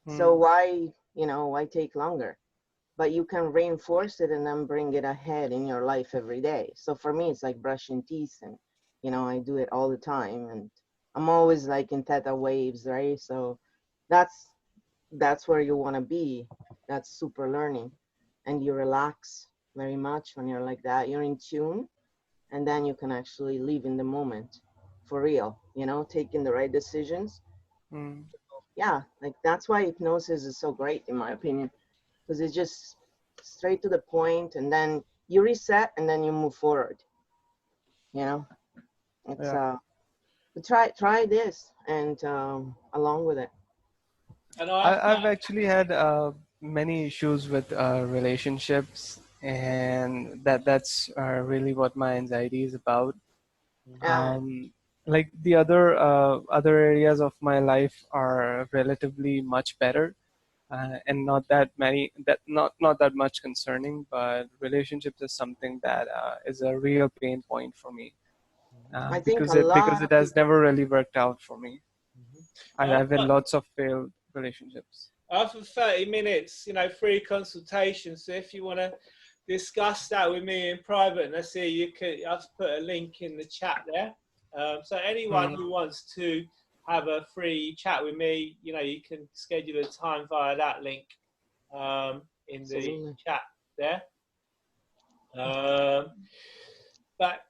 So why take longer? But you can reinforce it and then bring it ahead in your life every day. So for me, it's like brushing teeth, and I do it all the time, and I'm always like in theta waves, right? So that's where you want to be. That's super learning, and you relax very much when you're like that. You're in tune, and then you can actually live in the moment for real, taking the right decisions. Yeah, like that's why hypnosis is so great, in my opinion, because it's just straight to the point, and then you reset, and then you move forward. It's try this, and along with it. And I've actually had many issues with relationships, and that's really what my anxiety is about. Like the other areas of my life are relatively much better, and not that much concerning. But relationships is something that is a real pain point for me, I think because a lot it of has people. never really worked out for me. I've had lots of failed relationships. After 30 minutes, free consultation. So if you want to discuss that with me in private, let's see, I've put a link in the chat there. So anyone who wants to have a free chat with me, you can schedule a time via that link in the chat there. But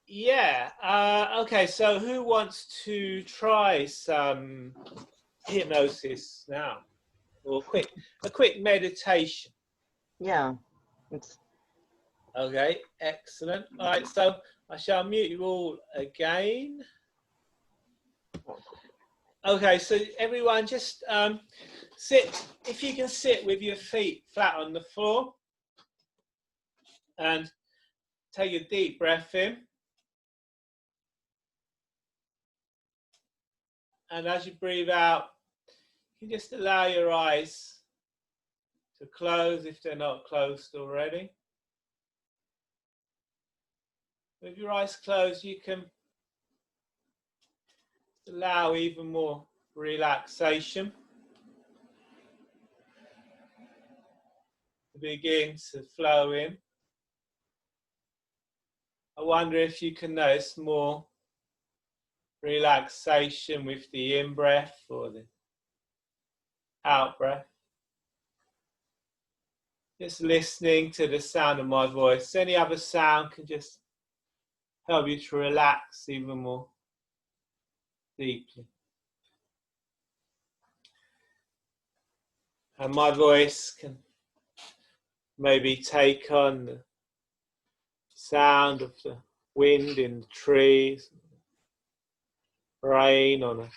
yeah, okay. So who wants to try some hypnosis now, or a quick meditation? Yeah, it's okay. Excellent. All right. So I shall mute you all again. Okay. So everyone, just sit. If you can sit with your feet flat on the floor, and take a deep breath in. And as you breathe out, you just allow your eyes to close if they're not closed already. With your eyes closed, you can allow even more relaxation to begin to flow in. I wonder if you can notice more relaxation with the in-breath or the out-breath. Just listening to the sound of my voice. Any other sound can just help you to relax even more deeply. And my voice can maybe take on the sound of the wind in the trees, rain on a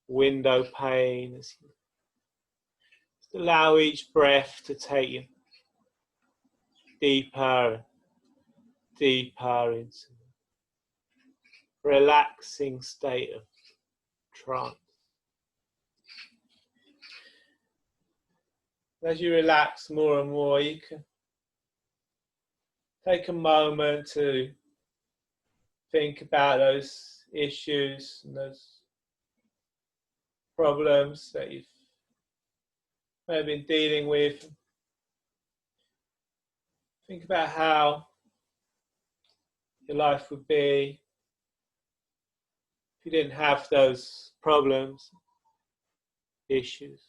window pane. Just allow each breath to take you deeper, deeper into a relaxing state of trance. As you relax more and more, you can take a moment to think about those issues and those problems that you've maybe been dealing with. Think about how your life would be if you didn't have those problems, issues.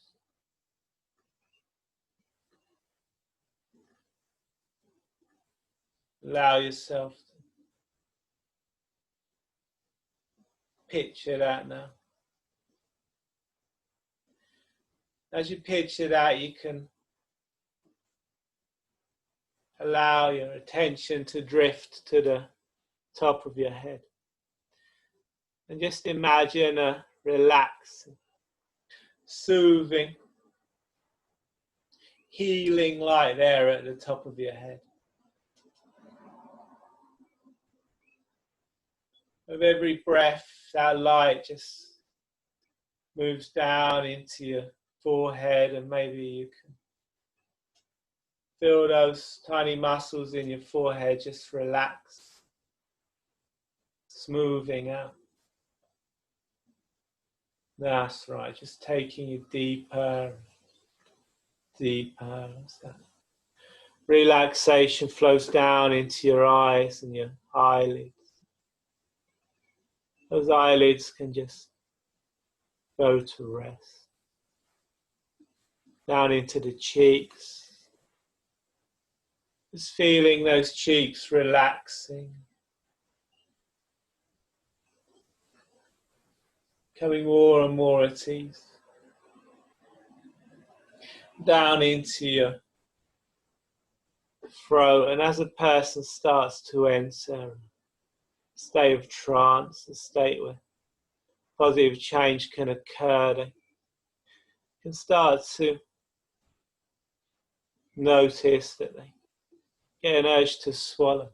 Allow yourself to picture that now. As you picture that, you can allow your attention to drift to the top of your head. And just imagine a relaxing, soothing, healing light there at the top of your head. With every breath, that light just moves down into your forehead, and maybe you can feel those tiny muscles in your forehead just relax, smoothing out. That's right, just taking you deeper, deeper. As that relaxation flows down into your eyes and your eyelids. Those eyelids can just go to rest. Down into the cheeks. Just feeling those cheeks relaxing. Becoming more and more at ease. Down into your throat. And as a person starts to enter state of trance, a state where positive change can occur, they can start to notice that they get an urge to swallow.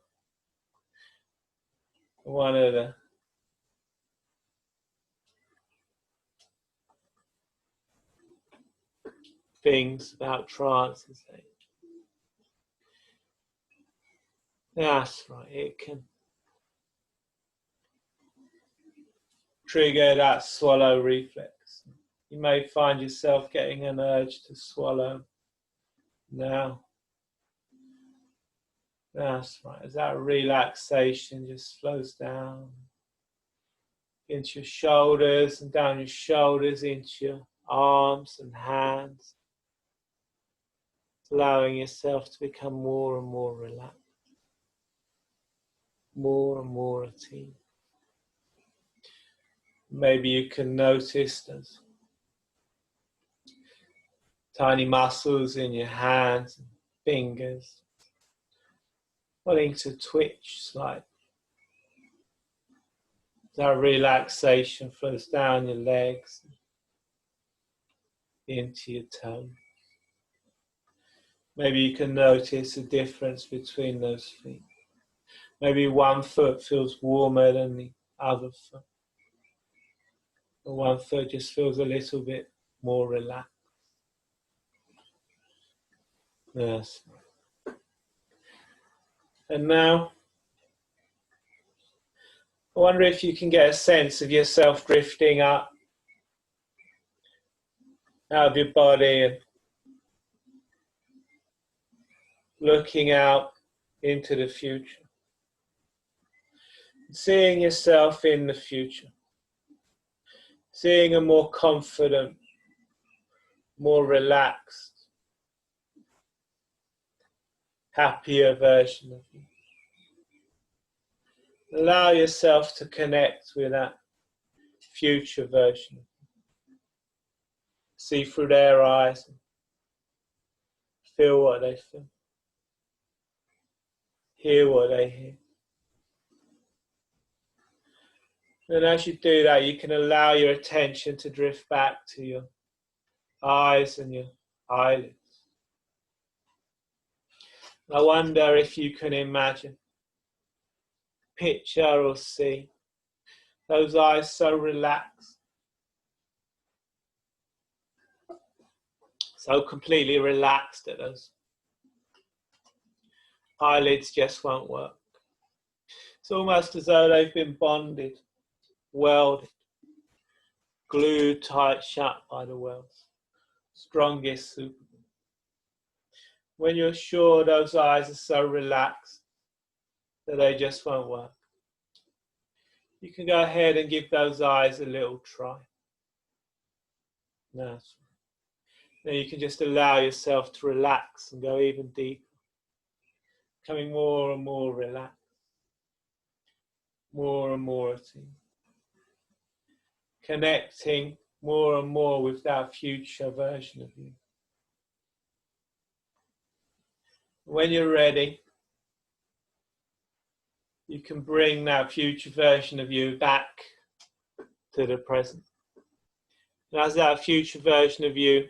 One of the things about trance is that that's right, it can trigger that swallow reflex. You may find yourself getting an urge to swallow now. That's right, as that relaxation just flows down into your shoulders and down your shoulders into your arms and hands, allowing yourself to become more and more relaxed, more and more at ease. Maybe you can notice those tiny muscles in your hands and fingers wanting to twitch slightly. That relaxation flows down your legs into your toes. Maybe you can notice a difference between those feet. Maybe one foot feels warmer than the other foot. Or one foot just feels a little bit more relaxed. Yes. And now, I wonder if you can get a sense of yourself drifting up out of your body and looking out into the future. Seeing yourself in the future. Seeing a more confident, more relaxed, happier version of you. Allow yourself to connect with that future version. See through their eyes and feel what they feel. Hear what they hear. And as you do that, you can allow your attention to drift back to your eyes and your eyelids. I wonder if you can imagine, picture or see those eyes so relaxed, so completely relaxed that those eyelids just won't work. It's almost as though they've been bonded, welded, glued tight shut by the welds. Strongest super. When you're sure those eyes are so relaxed that they just won't work, you can go ahead and give those eyes a little try. Now you can just allow yourself to relax and go even deeper, becoming more and more relaxed, more and more at ease, connecting more and more with that future version of you. When you're ready, you can bring that future version of you back to the present. And as that future version of you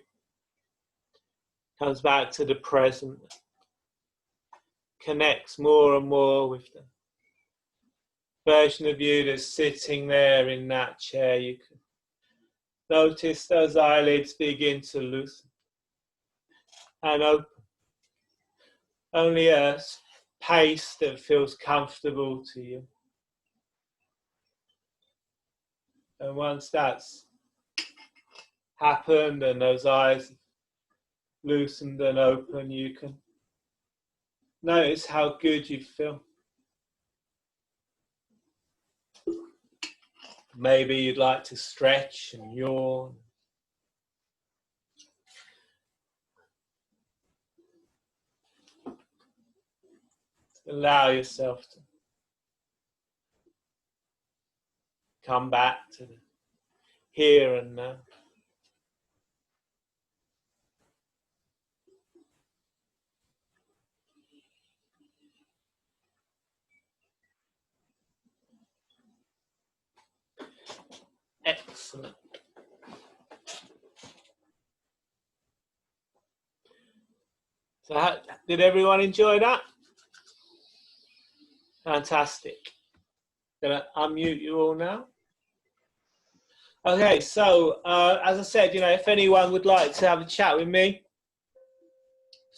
comes back to the present, connects more and more with the version of you that's sitting there in that chair, you can notice those eyelids begin to loosen and open. Only a pace that feels comfortable to you. And once that's happened and those eyes loosened and open, you can notice how good you feel. Maybe you'd like to stretch and yawn. Allow yourself to come back to the here and now. Excellent. So did everyone enjoy that? Fantastic. Gonna unmute you all now. Okay, so as I said, if anyone would like to have a chat with me,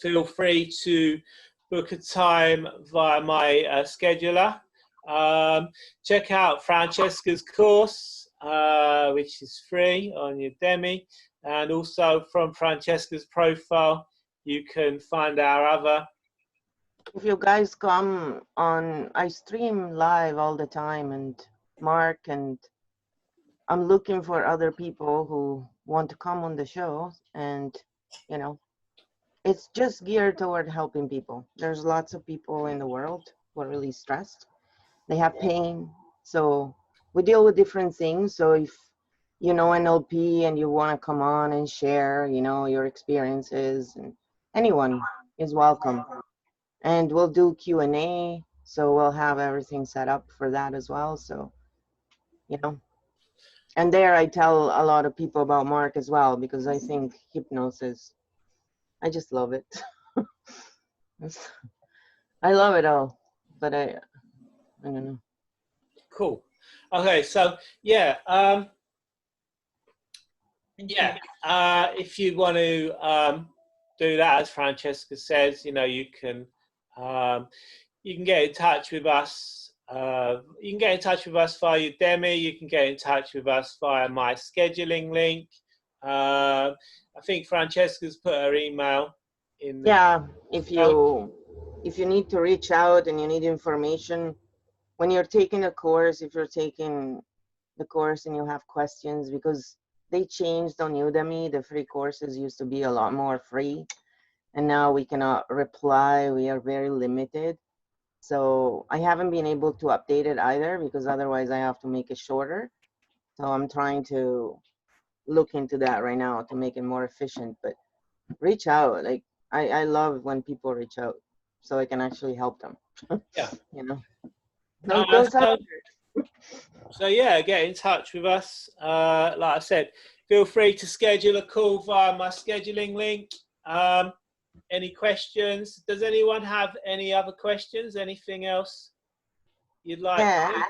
feel free to book a time via my scheduler. Check out Francesca's course, which is free on Udemy, and also from Francesca's profile, you can find our other. If you guys come on, I stream live all the time, and Mark, and I'm looking for other people who want to come on the show, and it's just geared toward helping people. There's lots of people in the world who are really stressed. They have pain, so we deal with different things. So if you know NLP and you want to come on and share, your experiences, and anyone is welcome. And we'll do Q&A, so we'll have everything set up for that as well. So, and there I tell a lot of people about Mark as well, because I think hypnosis, I just love it. I love it all, but I don't know. Cool. Okay, so if you want to do that, as Francesca says, you can get in touch with us. You can get in touch with us via Udemy. You can get in touch with us via my scheduling link. I think Francesca's put her email in. Yeah, if you need to reach out and you need information, when you're taking a course, if you're taking the course and you have questions, because they changed on Udemy, the free courses used to be a lot more free, and now we cannot reply. We are very limited. So I haven't been able to update it either, because otherwise I have to make it shorter. So I'm trying to look into that right now to make it more efficient. But reach out. Like I love when people reach out so I can actually help them. Yeah. You know. Don't So yeah, get in touch with us. Like I said, feel free to schedule a call via my scheduling link. Any questions? Does anyone have any other questions? Anything else you'd like? Yeah,